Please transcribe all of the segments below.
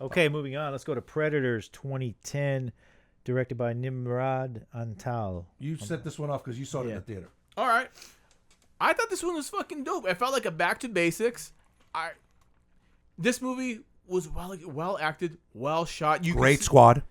Okay, moving on. Let's go to Predators 2010, directed by Nimrod Antal. You set this one off because you saw it in the theater. All right. I thought this one was fucking dope. It felt like a back to basics. This movie was well acted, well shot. Great squad.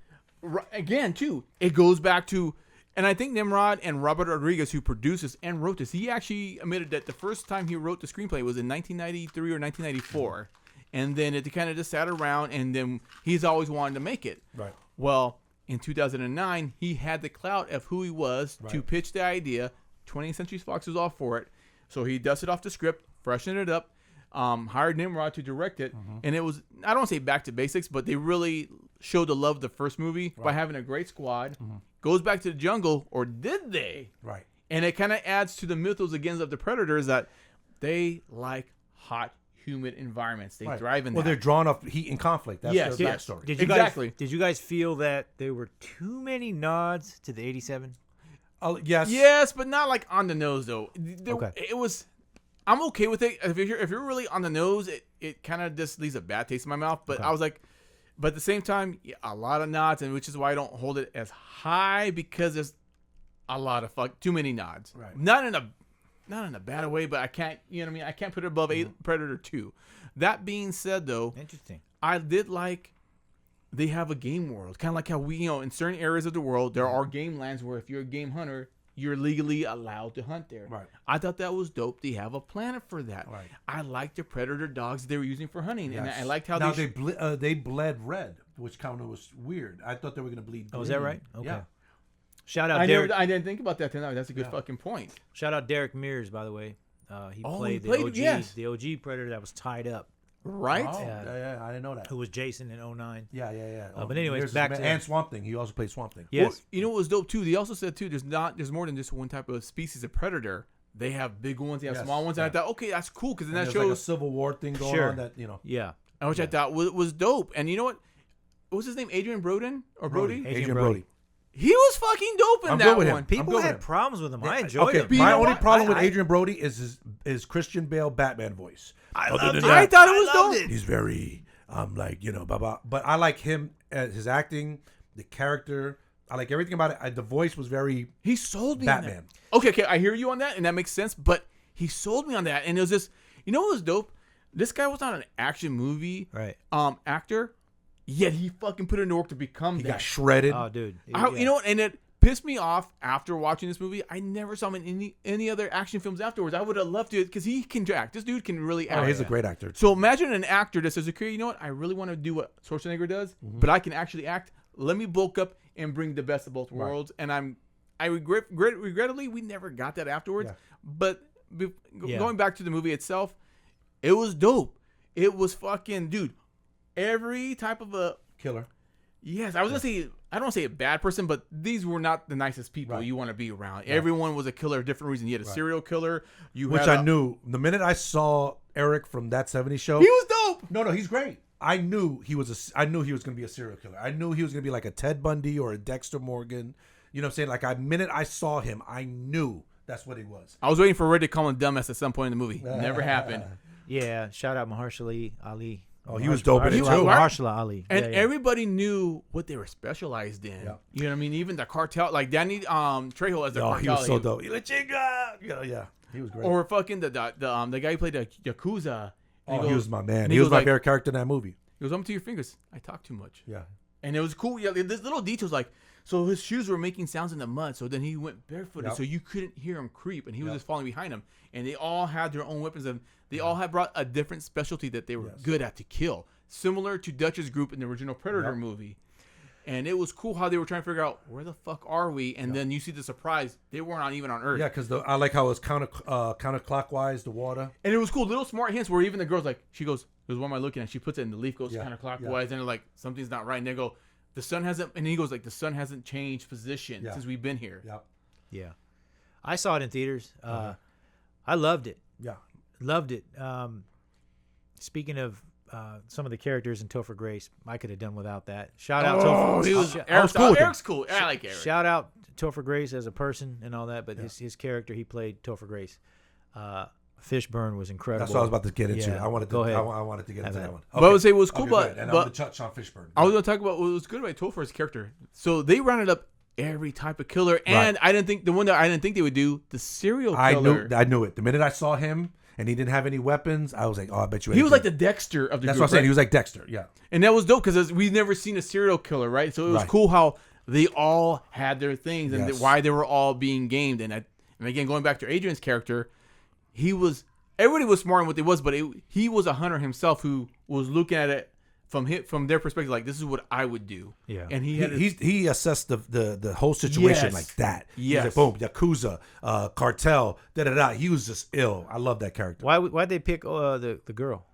Again, too, it goes back to, and I think Nimrod and Robert Rodriguez, who produced this and wrote this, he actually admitted that the first time he wrote the screenplay was in 1993 or 1994. And then it kind of just sat around, and then he's always wanted to make it. Right. Well, in 2009, he had the clout of who he was to pitch the idea. 20th Century Fox was all for it. So he dusted off the script, freshened it up, hired Nimrod to direct it. And it was, I don't want to say back to basics, but they really showed the love of the first movie by having a great squad. Goes back to the jungle, or did they? Right. And it kind of adds to the mythos again of the Predators that they like hot, humid environments. They thrive in that. Well, they're drawn off heat and conflict. That's their backstory. Did you guys feel that there were too many nods to the 87? Yes. Yes, but not like on the nose though. Okay. It was. I'm okay with it. If you're really on the nose, it kind of just leaves a bad taste in my mouth. But I was like, but at the same time, a lot of nods, and which is why I don't hold it as high, because there's a lot of too many nods. Right. Not in a bad way, but I can't. You know what I mean? I can't put it above Predator 2. That being said, though, Interesting. I did like. They have a game world, kind of like how we, in certain areas of the world, there are game lands where if you're a game hunter, you're legally allowed to hunt there. Right. I thought that was dope. They have a planet for that. Right. I liked the predator dogs they were using for hunting, and I liked how now they bled red, which kind of was weird. I thought they were going to bleed green. Oh, is that right? Okay. Yeah. Shout out Derek. I didn't think about that tonight. That's a good fucking point. Shout out Derek Mears, by the way. He played the OG Predator that was tied up. Right? Oh, yeah, I didn't know that. Who was Jason in 09. Yeah. But anyways, back to... And Swamp Thing. He also played Swamp Thing. Yes. Well, you know what was dope, too? They also said, too, there's more than just one type of species of predator. They have big ones, they have small ones. And I thought, okay, that's cool, because then that shows... like a Civil War thing going on that, Yeah. Which I thought was dope. And you know what? What was his name? Adrien Brody? Or Brody? Adrien Brody. He was fucking dope in I'm that good with him. one. People had problems with him. I enjoyed him. My only problem with Adrien Brody is his Christian Bale Batman voice. I thought it was dope. He's very, blah, blah. But I like him, his acting, the character. I like everything about it. The voice was very He sold me Batman. on that. Okay, I hear you on that, and that makes sense. But he sold me on that, and it was just, you know what was dope? This guy was not an action movie actor, yet he fucking put in the work to become that. He got shredded. Oh, dude. You know what? And it pissed me off after watching this movie. I never saw him in any other action films afterwards. I would have loved to, because he can act. This dude can really act. Oh, he's a great actor. So imagine an actor that says, okay, you know what? I really want to do what Schwarzenegger does, but I can actually act. Let me bulk up and bring the best of both worlds. And I regrettably, we never got that afterwards. Yeah. But going back to the movie itself, it was dope. It was fucking, dude, every type of a killer. Yes, I was gonna say, I don't want to say a bad person, but these were not the nicest people you want to be around. Right. Everyone was a killer for different reasons. You had a serial killer. Which I knew. The minute I saw Eric from That 70s Show, he was dope. No, he's great. I knew he was going to be a serial killer. I knew he was going to be like a Ted Bundy or a Dexter Morgan. You know what I'm saying? Like, the minute I saw him, I knew that's what he was. I was waiting for Red to call him dumbass at some point in the movie. Never happened. Yeah, shout out Mahershala Ali. Oh, he was dope in it too. Mahershala Ali. And everybody knew what they were specialized in. Yeah. You know what I mean? Even the cartel, like Danny Trejo as the cartel. He was so dope. Yeah, he was great. Or fucking the guy who played the Yakuza. He was my man. He was my favorite character in that movie. He goes, to your fingers. I talk too much. Yeah. And it was cool. Yeah, there's little details like, so his shoes were making sounds in the mud, so then he went barefooted, so you couldn't hear him creep, and he was just following behind him. And they all had their own weapons, and they all had brought a different specialty that they were good at to kill, similar to Dutch's group in the original Predator movie. And it was cool how they were trying to figure out, where the fuck are we? And then you see the surprise, they weren't even on Earth. Yeah, because I like how it was counterclockwise, the water. And it was cool, little smart hints where even the girl's like, she goes, what am I looking at? She puts it in the leaf, goes counterclockwise, and they're like, something's not right. And they go, the sun hasn't, and he goes like, the sun hasn't changed position since we've been here. Yeah. I saw it in theaters. I loved it. Yeah. Loved it. Speaking of some of the characters in Topher Grace, I could have done without that. Shout out Topher. Eric's cool. I like Eric. Shout out Topher Grace as a person and all that, but his character, he played Topher Grace. Fishburne was incredible. That's what I was about to get into. Yeah. I wanted to Go ahead. I wanted to get into that one. But I would say what was cool, Okay, but, good. And but I'm gonna touch on Fishburne. I was going to talk about what was good about Topher's character. So they rounded up every type of killer, and I didn't think the one that I didn't think they would do, the serial killer. I knew it. The minute I saw him and he didn't have any weapons, I was like, oh, I bet you. He was like the Dexter of the That's group. what I'm saying. Right? He was like Dexter. Yeah. And that was dope because we've never seen a serial killer, right? So it was cool how they all had their things and why they were all being gamed. And again, going back to Adrian's character, everybody was smart in what they was, but he was a hunter himself who was looking at it from their perspective, like, this is what I would do. Yeah. And he assessed the whole situation like that. Yes. He's like, boom, Yakuza, cartel, da. He was just ill. I love that character. Why'd they pick the girl?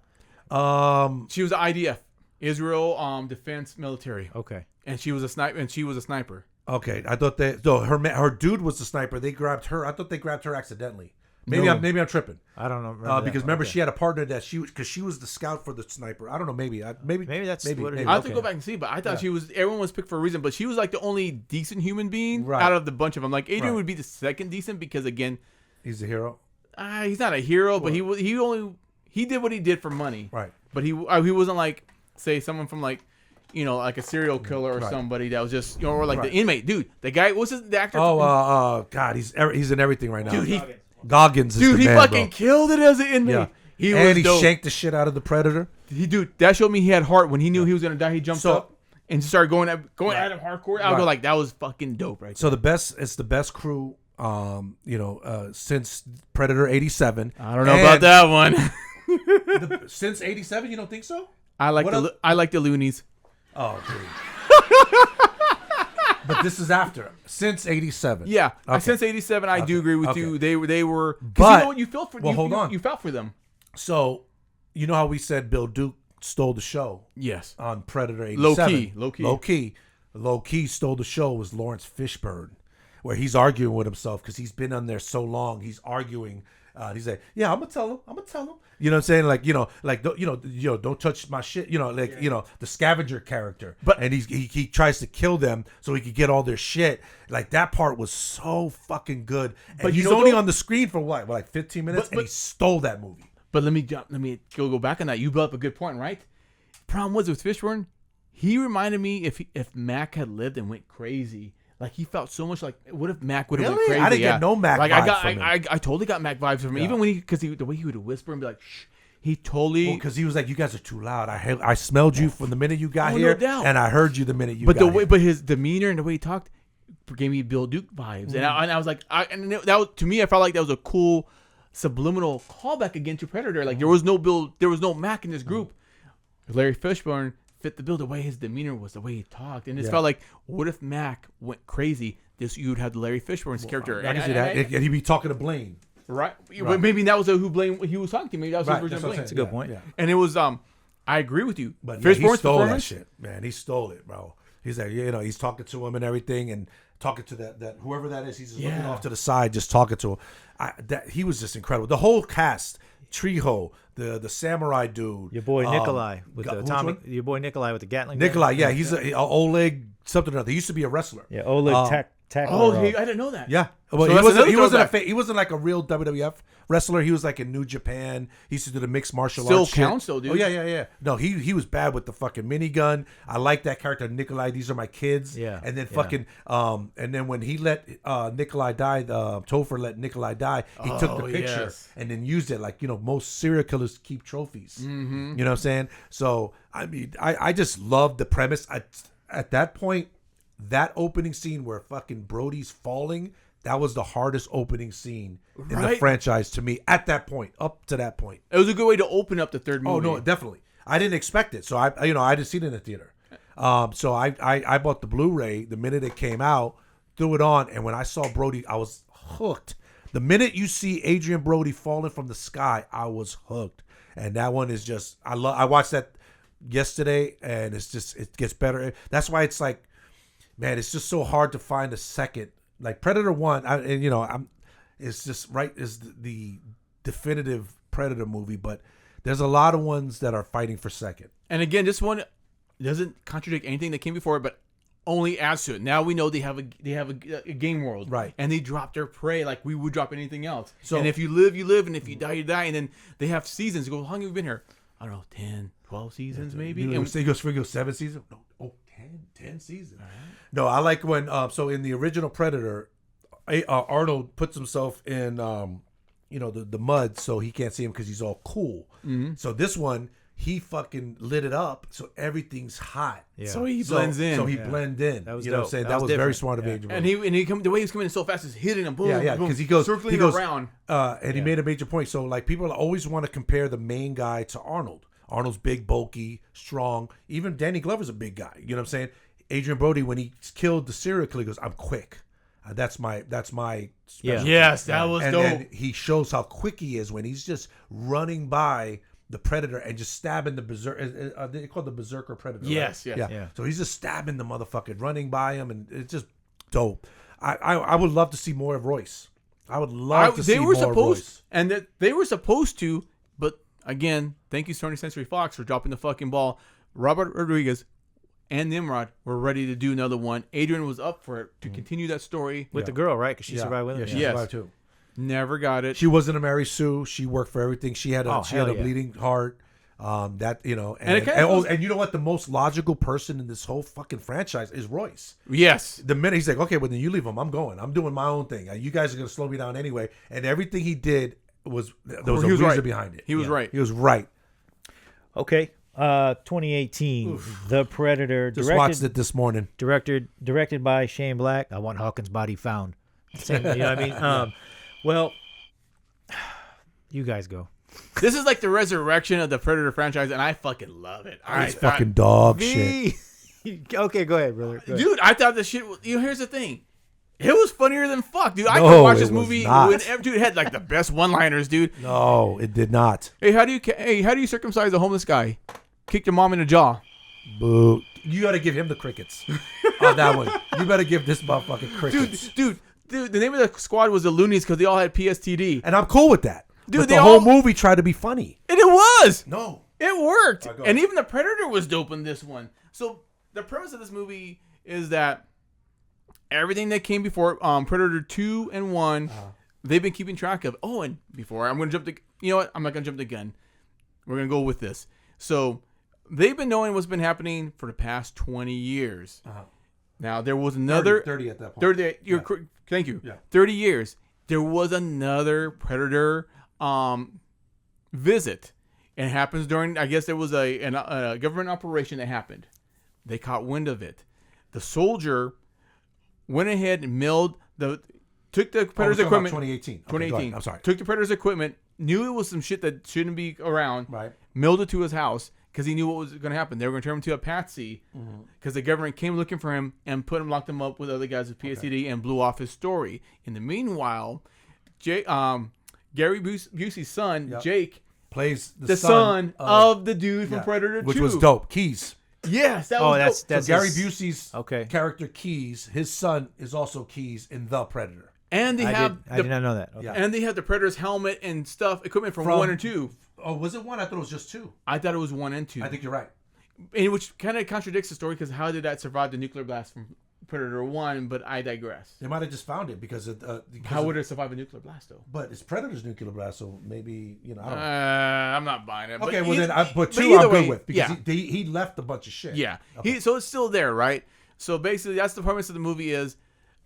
she was IDF, Israel Defense Military. Okay. And she was a sniper. Okay, I thought her dude was the sniper. They grabbed her. I thought they grabbed her accidentally. Maybe No. I'm tripping. I don't know. Because remember she had a partner that she was the scout for the sniper. I don't know. Maybe that's what it is. I have to go back and see, but I thought everyone was picked for a reason, but she was like the only decent human being out of the bunch of them. Like Adrian would be the second decent because again, he's a hero. He's not a hero, but he did what he did for money. Right. But he wasn't like, say, someone from like, like a serial killer or somebody that was just, or like the inmate, dude. The guy, what's the actor? God, he's in everything right now. Dude, Goggins is he the man, fucking bro. killed it as an inmate. Yeah. He shanked the shit out of the Predator. That showed me he had heart. When he knew he was gonna die, he jumped up and just started going at him hardcore. I was like, that was fucking dope, right? So it's the best crew, since Predator 87. I don't know about that one. Since 87, you don't think so? I like the Loonies. Oh, dude. But this is after. Since 87. Yeah. Okay. Since 87, I do agree with you. They were. But you know what, you felt for. hold on. You felt for them. So, you know how we said Bill Duke stole the show? Yes. On Predator 87. Low key stole the show was Lawrence Fishburne, where he's arguing with himself because he's been on there so long. He's arguing. He's like, yeah, I'm gonna tell him. You know what I'm saying? Like, don't touch my shit. The scavenger character. But and he tries to kill them so he could get all their shit. Like that part was so fucking good. And but he's only on the screen for like 15 minutes, and he stole that movie. But let me go back on that. You brought up a good point, right? Problem was with Fishburne, he reminded me if Mac had lived and went crazy. Like he felt so much like, what if Mac would have went crazy? I didn't get no Mac vibes from him. I totally got Mac vibes from him. Even when the way he would whisper and be like, shh. He totally because he was like, you guys are too loud. I smelled you from the minute you got here, no doubt. And I heard you the minute you got here. But his demeanor and the way he talked gave me Bill Duke vibes, and I was like, to me, I felt like that was a cool subliminal callback again to Predator. Like there was no Mac in this group. Larry Fishburne fit the bill, the way his demeanor was, the way he talked, and it felt like, what if Mac went crazy? You would have the Larry Fishburne's character, I can see that, and he'd be talking to Blaine, right? Maybe that was who Blaine he was talking to. Maybe that was his version of Blaine. That's a good point. Yeah. And it was I agree with you, but Fishburne's he stole that performance, shit, man. He stole it, bro. He's like, he's talking to him and everything, and talking to that whoever that is. He's just looking off to the side, just talking to him. He was just incredible. The whole cast, Trejo, the samurai dude, your boy Nikolai with the atomic. Your boy Nikolai with the Gatling. Nikolai, yeah, he's a Oleg something or other. He used to be a wrestler. Yeah, Oleg Tackler. I didn't know that. Yeah, well, he wasn't like a real WWF wrestler. He was like in New Japan. He used to do the mixed martial arts. Still counts though, dude. Oh yeah. No, he was bad with the fucking minigun. I like that character, Nikolai. These are my kids. Yeah. And then and then when he let Nikolai die, Topher let Nikolai die. He took the picture and then used it like most serial killers keep trophies. Mm-hmm. You know what I'm saying? So I mean, I just love the premise. At that point. That opening scene where fucking Brody's falling, that was the hardest opening scene in the franchise to me at that point, up to that point. It was a good way to open up the third movie. Oh, no, definitely. I didn't expect it. So, I didn't see it in the theater. So, I bought the Blu-ray the minute it came out, threw it on, and when I saw Brody, I was hooked. The minute you see Adrien Brody falling from the sky, I was hooked. And that one is just, I watched that yesterday, and it gets better. That's why it's like, man, it's just so hard to find a second. Like Predator 1, it's just is the definitive Predator movie, but there's a lot of ones that are fighting for second. And again, this one doesn't contradict anything that came before it, but only adds to it. Now we know they have a game world, Right. And they drop their prey like we would drop anything else. So- and if you live, you live, and if you die, you die. And then they have seasons. You go, how long have you been here? I don't know, 10, 12 seasons maybe. You know, And- he goes 7 seasons. No, 10 seasons. No, I like when so in the original Predator, Arnold puts himself in the mud so he can't see him because he's all cool. Mm-hmm. So this one, he fucking lit it up so everything's hot. Yeah. So he blends in. So he blend in. That was you know what I'm dope. saying? That That was was very different. smart of Yeah. Adrien. And the way he's coming in so fast is hitting him. Boom, Yeah, boom, because he goes circling around. and he made a major point. So like people always want to compare the main guy to Arnold. Arnold's big, bulky, strong. Even Danny Glover's a big guy. You know what I'm saying? Adrien Brody, when he killed the serial killer, he goes, "I'm quick. That's my Yeah. Yes, that was and dope. then he shows how quick he is when he's just running by the predator and just stabbing the berserker. They call it the berserker predator. Yes, right? yes. Yeah. So he's just stabbing the motherfucker, running by him, and it's just dope. I would love to see more of Royce. I would love to see more of Royce. And that they were supposed to, but again, thank you, 20th Century Fox, for dropping the fucking ball. Robert Rodriguez and Nimrod were ready to do another one. Adrian was up for it to continue that story. With the girl, right? Because she survived with him. Yeah, she Yes. survived too. Never got it. She wasn't a Mary Sue. She worked for everything. She had a hell yeah. bleeding heart. That and it kind of and you know what? The most logical person in this whole fucking franchise is Royce. Yes. The minute he's like, okay, well then you leave him. I'm going. I'm doing my own thing. You guys are gonna slow me down anyway. And everything he did there was a reason right. behind it. He was right. He was right. Okay. 2018, The Predator, Just watched it this morning. directed by Shane Black. I want Hawkins' body found. Same, you know what I mean? Well, you guys go. This is like the resurrection of the Predator franchise, and I fucking love it. It's fucking dog shit. Me. Okay, go ahead, brother. Go ahead. Dude, I thought this shit was, here's the thing. It was funnier than fuck, dude. I No, could watch this it was movie not. whenever, dude. It had like the best one-liners, dude. No, it did not. Hey, how do you circumcise a homeless guy? Kick your mom in the jaw. Boo. You got to give him the crickets on that one. You better give this motherfucking crickets. Dude, the name of the squad was the Loonies because they all had PSTD. And I'm cool with that. Dude, but they the whole all- movie tried to be funny. And it was. No. It worked. go And ahead. even the Predator was dope in this one. So the premise of this movie is that everything that came before Predator 2 and 1, they've been keeping track of. Oh, and before, I'm going to you know what? I'm not going to jump the gun. We're going to go with this. So they've been knowing what's been happening for the past 20 years. Now, there was another... 30 at that point. 30, thank you. Yeah. 30 years. There was another Predator visit. It happens during, I guess there was a government operation that happened. They caught wind of it. The soldier went ahead and took the Predator's equipment. 2018. Okay, 2018. go ahead. I'm sorry. Took the Predator's equipment, knew it was some shit that shouldn't be around, Right. milled it to his house because he knew what was going to happen. They were going to turn him to a patsy because the government came looking for him and locked him up with other guys with PSTD and blew off his story. In the meanwhile, Gary Busey's son, Yep. Jake, Plays the son of the dude from yeah, Predator 2. which was dope. Keys. Yes, that was dope. that's So Gary his- Busey's character Keys, his son is also Keys in The Predator. And they I did not know that. Okay. Yeah. and they have the Predator's helmet and stuff, equipment from 1 and 2. Oh, was it 1? I thought it was just 2. I thought it was 1 and 2. I think you're right. And which kind of contradicts the story because how did that survive the nuclear blast from Predator 1? But I digress. They might have just found it because How would it survive a nuclear blast though? But it's Predator's nuclear blast, so maybe I don't know. I'm not buying it. Okay, but well either- then, but 2 either I'm way, good with because yeah. he left a bunch of shit. Yeah. Okay. So it's still there, right? So basically, that's the premise of the movie is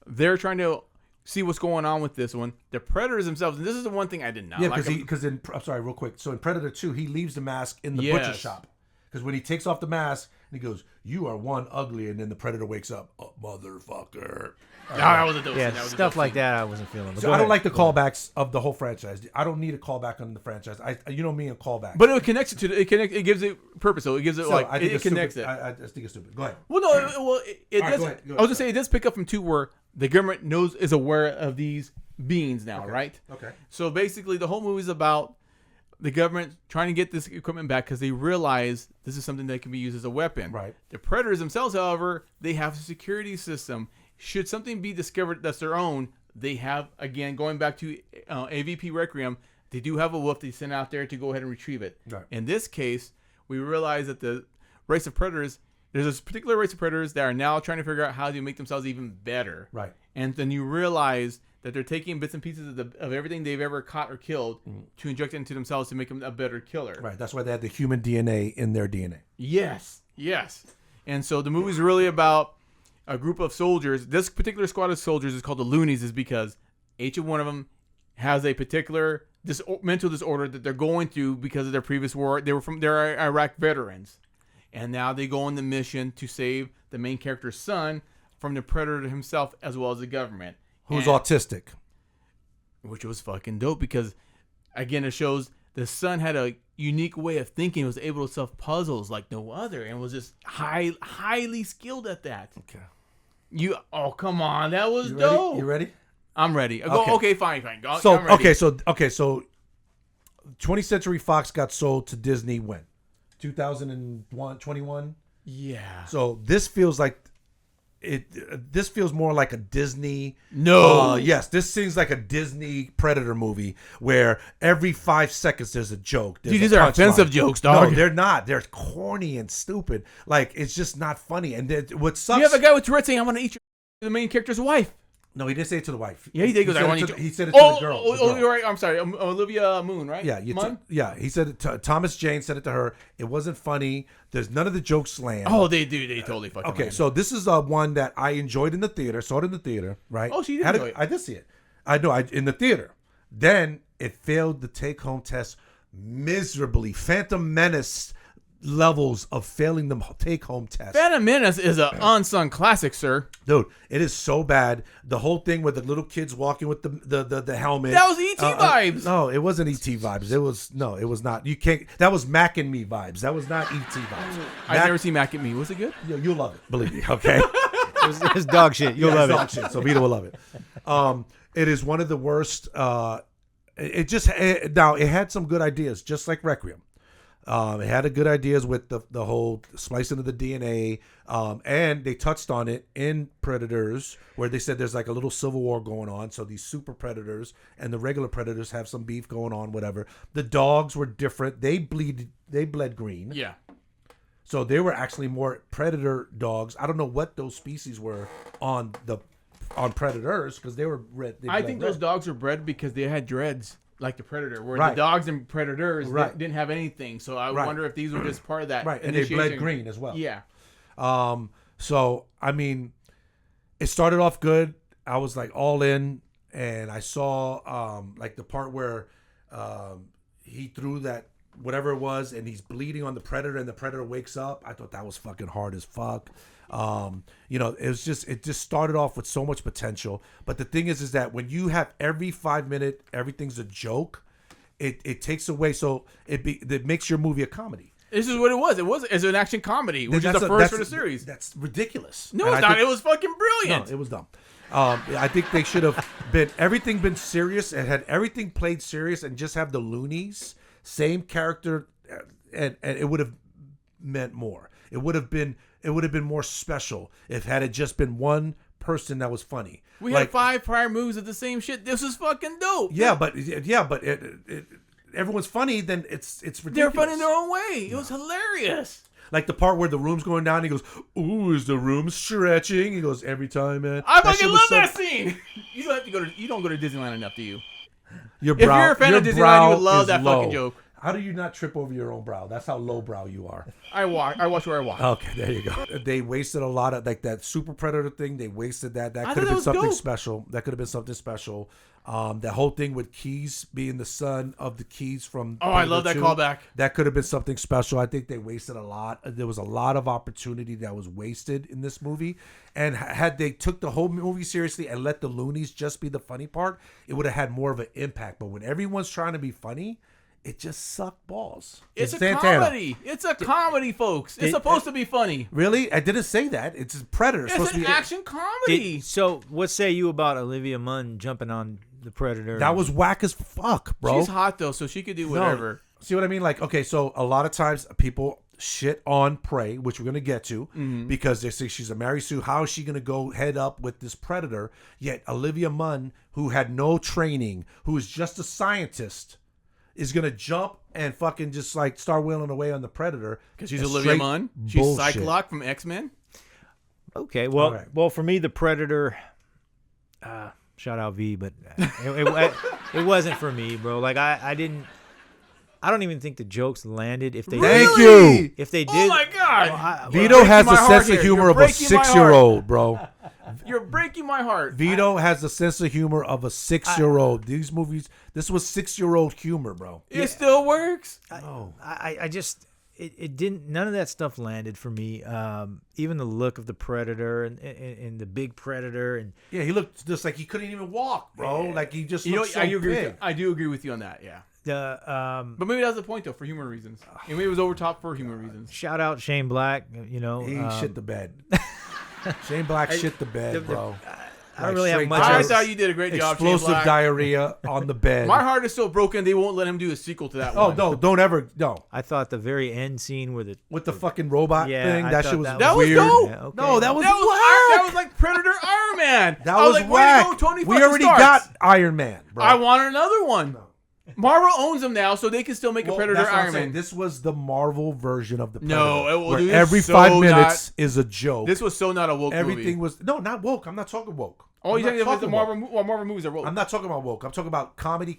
they're trying to see what's going on with this one. The Predators themselves, and this is the one thing I did not Yeah, like. because I'm sorry, real quick. So in Predator 2, he leaves the mask in the Yes. butcher shop. Because when he takes off the mask, and he goes, "You are one ugly," and then the Predator wakes up, "Oh, motherfucker." that was a dope Yeah, scene. That was a stuff dope like scene. that I wasn't feeling. But So go I don't ahead. like the callbacks of the whole franchise. I don't need a callback on the franchise. You know me and callbacks. But it connects it to it gives it purpose. So it gives it So like I think it it's connects stupid. it. I just think it's stupid. Go ahead. Well, no, it All right, does. go ahead, I was gonna say it does pick up from 2 where the government is aware of these beings now, right? Okay. So basically, the whole movie is about the government trying to get this equipment back because they realize this is something that can be used as a weapon. Right. The Predators themselves, however, they have a security system. Should something be discovered that's their own, they have, again, going back to AVP Requiem, they do have a wolf they send out there to go ahead and retrieve it. Right. In this case, we realize that the race of predators there's this particular race of predators that are now trying to figure out how to make themselves even better. Right. And then you realize that they're taking bits and pieces of everything they've ever caught or killed to inject into themselves to make them a better killer. Right. That's why they had the human DNA in their DNA. Yes. And so the movie's really about a group of soldiers. This particular squad of soldiers is called the Loonies, is because each one of them has a particular mental disorder that they're going through because of their previous war. They're Iraq veterans, and now they go on the mission to save the main character's son from the predator himself, as well as the government, who's autistic, which was fucking dope because, again, it shows the son had a unique way of thinking. Was able to solve puzzles like no other, and was just highly skilled at that. Okay. Come on, that was dope. You ready? I'm ready. Fine. So I'm ready. So 20th Century Fox got sold to Disney when? 2021. Yeah. So this feels like this feels more like a Disney. No. Yes, this seems like a Disney Predator movie where every 5 seconds there's a joke. Dude, these are offensive jokes, dog. No, they're not. They're corny and stupid. Like, it's just not funny. And what sucks... You have a guy with Tourette's saying, I'm going to eat the main character's wife. No, he didn't say it to the wife. Yeah, he did. He said it to the girl. You're right. I'm sorry. Olivia Moon, right? Yeah, he said it to Thomas Jane said it to her. It wasn't funny. There's none of the jokes land. Oh, they do. They totally fucking land. So this is one that I enjoyed in the theater. Saw it in the theater, right? Oh, she did enjoy it. I did see it. I know. In the theater. Then it failed the take-home test miserably. Phantom Menace levels of failing the take-home test. Phantom Menace is an unsung classic, sir. Dude, it is so bad. The whole thing with the little kids walking with the helmet. That was ET vibes. No, it wasn't ET vibes. It was not. You can't. That was Mac and Me vibes. That was not ET vibes. I've never seen Mac and Me. Was it good? You'll love it. Believe me. Okay. It's dog shit. You'll love it. Dog shit. So Vito will love it. It is one of the worst. Now it had some good ideas, just like Requiem. It had good ideas with the whole splicing of the DNA, and they touched on it in Predators, where they said there's like a little civil war going on. So these super predators and the regular predators have some beef going on. Whatever. The dogs were different. They bled green. Yeah. So they were actually more predator dogs. I don't know what those species were on Predators because they were red. I think those dogs were bred because they had dreads. Like the Predator, where the dogs and Predators didn't have anything. So I wonder if these were just part of that. Right, and they bled green as well. Yeah. So, I mean, it started off good. I was like all in, and I saw like the part where he threw that whatever it was, and he's bleeding on the Predator, and the Predator wakes up. I thought that was fucking hard as fuck. It just started off with so much potential. But the thing is that when you have every 5 minute, everything's a joke, it takes away. So it makes your movie a comedy. This is what it was. It was an action comedy, which is the first for the series. That's ridiculous. No, it's not. It was fucking brilliant. No, it was dumb. I think they should have been serious and had everything played serious and just have the Loonies, same character, and it would have meant more. It would have been more special if had it just been one person that was funny. We had 5 prior movies of the same shit. This is fucking dope. Yeah, but everyone's funny. Then it's ridiculous. They're funny in their own way. It was hilarious. Like the part where the room's going down, he goes, "Ooh, is the room stretching?" He goes, "Every time, man." I fucking love that scene. You don't have to go to. You don't go to Disneyland enough, do you? If you're a fan of Disneyland, you would love that fucking joke. How do you not trip over your own brow? That's how lowbrow you are. I watch where I walk. Okay, there you go. They wasted a lot of like that super predator thing. They wasted that. That could have been something special. That could have been something special. That whole thing with Keys being the son of the Keys from. Oh, I love that callback. That could have been something special. I think they wasted a lot. There was a lot of opportunity that was wasted in this movie. And had they took the whole movie seriously and let the Loonies just be the funny part, it would have had more of an impact. But when everyone's trying to be funny, it just sucked balls. It's a comedy. It's a comedy, folks. It's supposed to be funny. Really? I didn't say that. It's a Predator. It's an action comedy. So what say you about Olivia Munn jumping on the Predator? That was whack as fuck, bro. She's hot, though, so she could do whatever. No. See what I mean? Like, okay, so a lot of times people shit on Prey, which we're going to get to, because they say she's a Mary Sue. How is she going to go head up with this Predator? Yet Olivia Munn, who had no training, who is just a scientist, is gonna jump and fucking just like start wailing away on the Predator Because she's It's Olivia straight Munn. She's bullshit. Cyclops from X-Men. Okay, well, All right. well, for me, the Predator. Shout out V, but it wasn't for me, bro. Like I didn't. I don't even think the jokes landed. If they Thank did, you. if they did, Oh my God! Vito has breaking the my sense heart of here. humor You're of a breaking my heart. 6-year-old, bro. You're breaking my heart. Vito has the sense of humor of a 6-year-old. These movies, this was 6-year-old humor, bro. It still works. I just it didn't. None of that stuff landed for me. Even the look of the Predator and the big Predator and Yeah, he looked just like he couldn't even walk, bro. Like he just looked so I agree. big. I do agree with you on that. Yeah. the But maybe that's the point though, for humor reasons. And maybe it was over top for humor reasons. shout out Shane Black. You know, He shit the bed. Shane Black shit the bed, bro. I don't really have straight much. I else. thought you did a great job. Shane Explosive Black. diarrhea on the bed. My heart is so broken they won't let him do a sequel to that Oh one. no! Don't ever no. I thought the very end scene where With the fucking robot Yeah, thing, I that thought shit was that was weird. dope. Yeah, okay. No, that was That was whack. that was like Predator Iron Man. That I was was like, whack. way to go, Tony We fucking already Starks. got Iron Man, bro. I want another one. Marvel owns them now, so they can still make a Well, Predator that's what I'm Iron saying. Man. This was the Marvel version of the Predator. No, it will where do this every so 5 minutes is a joke. This was so not a woke Everything movie. was not woke. I'm not talking woke. Oh, I'm you not think about the talking Marvel movies are woke? I'm not talking about woke. I'm talking about comedy.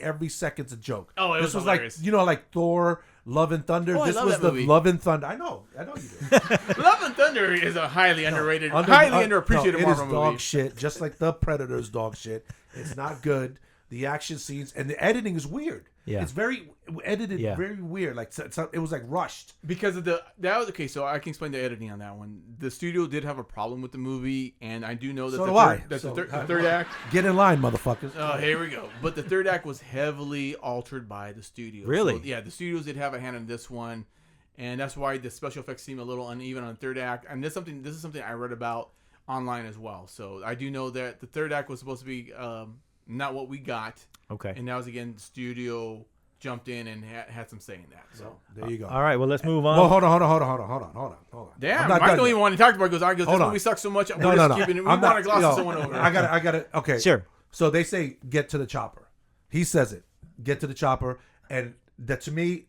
Every second's a joke. Oh, it this was like hilarious. like Thor, Love and Thunder. Oh, I this love was that the movie. Love and Thunder. I know you do. Love and Thunder is a highly underrated, Under- highly no, underappreciated it Marvel is dog movie. shit, just like the Predator's dog shit. It's not good. The action scenes and the editing is weird. Yeah. It's very edited, Yeah. very weird. Like it was like rushed. Because of that was okay. So I can explain the editing on that one. The studio did have a problem with the movie, and I do know that So the do I. third, that So- the third act. Get in line, motherfuckers. Oh, here we go. But the third act was heavily altered by the studio. Really? So, yeah, the studios did have a hand in this one, and that's why the special effects seem a little uneven on the third act. And this is something I read about online as well. So I do know that the third act was supposed to be not what we got, okay. and that was again the studio jumped in and had some say in that. So There you go. All right, well let's move on. Well, hold on. damn, I'm not Mike done don't yet. even want to talk about it. He goes, Hold this on. movie sucks so much. No. We want to gloss someone over. I got it. Okay. Sure. So they say get to the chopper. He says it. Get to the chopper, and that to me,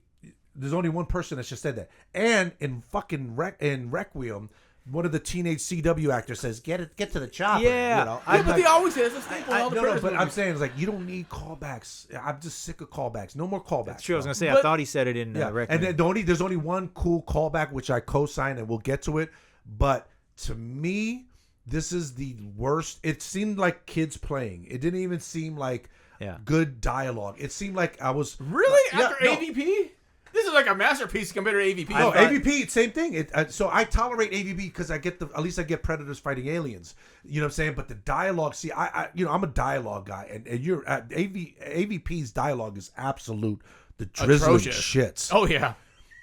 there's only one person that just said that. And in fucking Requiem, one of the teenage CW actors says, "Get to the chopper." Yeah. You know, Yeah, but they always say it's a staple in all the no, Predators but I'm movies. saying it's like you don't need callbacks. I'm just sick of callbacks. No more callbacks. That's true. I was bro. gonna say I But- thought he said it in Yeah, Requiem. and then there's only one cool callback which I co-sign, and we'll get to it. But to me, this is the worst. It seemed like kids playing. It didn't even seem like Yeah. good dialogue. It seemed like I was Really? Yeah, After no. AVP? This is like a masterpiece compared to AVP. No, thought- AVP, same thing. So I tolerate AVP because at least I get predators fighting aliens. You know what I'm saying? But the dialogue, see, I'm a dialogue guy, and you're AVP's dialogue is absolute the drizzling Atrocious. shits. Oh yeah,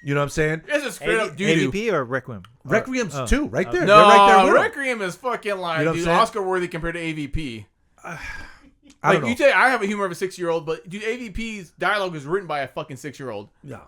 You know what I'm saying? this is straight up doo-doo. AVP or Requiem? Requiem's too, right there. No, They're right there with 'em. Requiem is fucking like You know what I'm dude, saying? Oscar worthy compared to AVP. I don't Like you know. say, I have a humor of a 6-year-old, but dude, AVP's dialogue is written by a fucking 6-year-old. No.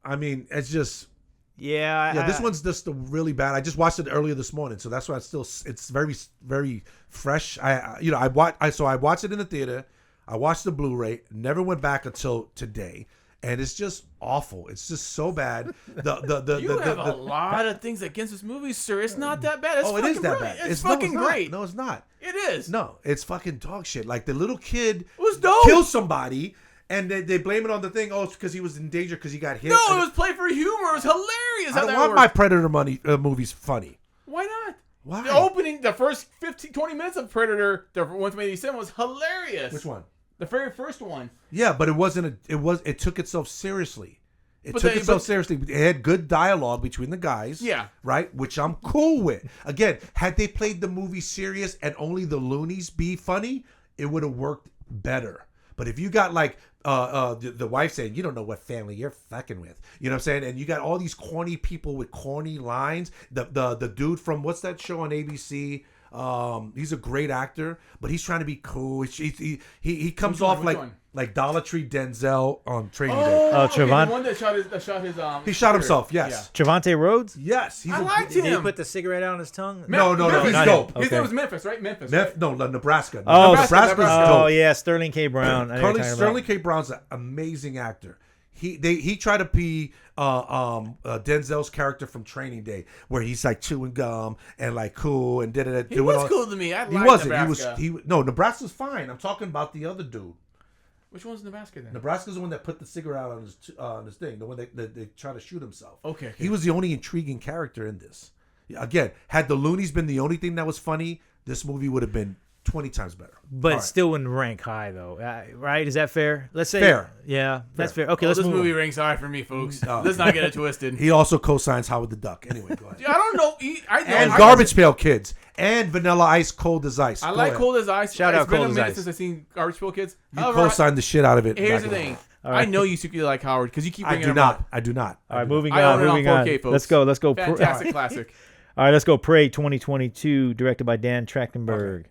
I mean, it's just Yeah. this one's just really bad. I just watched it earlier this morning, so that's why it's very very fresh. I watched it in the theater. I watched the Blu-ray. Never went back until today, and it's just awful. It's just so bad. You have a lot of things against this movie, sir. It's not that bad. It's Oh, it is fucking that great. bad. It's no, fucking not. great. No, it's not. It is. No, it's fucking dog shit. Like the little kid was dope. kills somebody, and they blame it on the thing. Oh, it's because he was in danger because he got hit. No, it was play for humor. It was hilarious. I how don't that want worked. my Predator movies funny. Why not? Why? The opening, the first 20 minutes of Predator, the one from 87, was hilarious. Which one? The very first one. Yeah, but it wasn't. It took itself seriously. It But took they- itself but- seriously. It had good dialogue between the guys. Yeah. Right? Which I'm cool with. Again, had they played the movie serious and only the loonies be funny, it would have worked better. But if you got like the wife saying, you don't know what family you're fucking with. You know what I'm saying? And you got all these corny people with corny lines. The dude from what's that show on ABC? He's a great actor, but he's trying to be cool. He comes Which one? off Which one? like Dollar Tree Denzel on Training Day. Oh, okay, Trevon- the one that shot his He shot himself. Yes. Trevante Rhodes? Yes. He's I a- liked Did he him. put the cigarette out on his tongue? No, he's not dope. him. His Okay. name was Memphis, right? Memphis. Nef- right? no, Nebraska. Oh, Nebraska's Nebraska. dope. Oh yeah, Sterling K. Brown. I know what you're talking Sterling about. K. Brown's an amazing actor. He tried to be Denzel's character from Training Day, where he's like chewing gum and like cool and did it. He was cool to me. I liked He wasn't. Nebraska. No, Nebraska's fine. I'm talking about the other dude. Which one's Nebraska then? Nebraska's the one that put the cigarette out on his thing. The one that they tried to shoot himself. Okay. He was the only intriguing character in this. Again, had the Loonies been the only thing that was funny, this movie would have been 20 times better. But All it still wouldn't rank high though, right? Is that fair? Let's say Fair. Yeah, that's fair. Okay, let's this move movie on. ranks high for me, folks. Let's not get it twisted. He also co-signs Howard the Duck. Anyway, go ahead. I don't know. And Garbage Pail Kids. And Vanilla Ice, Cold as Ice. I Go like ahead. Cold as Ice. Shout out It's been Cold a as minute Ice. since I've seen Garbage Pail Kids. You However, co-signed the shit out of it. Here's the back in thing. All right. I know you secretly like Howard because you keep I bringing do him not. up. I do not. All right, moving I on. own it on Moving on. 4K, folks. Let's go. Let's go. Fantastic classic. All right, let's go. Prey 2022, directed by Dan Trachtenberg.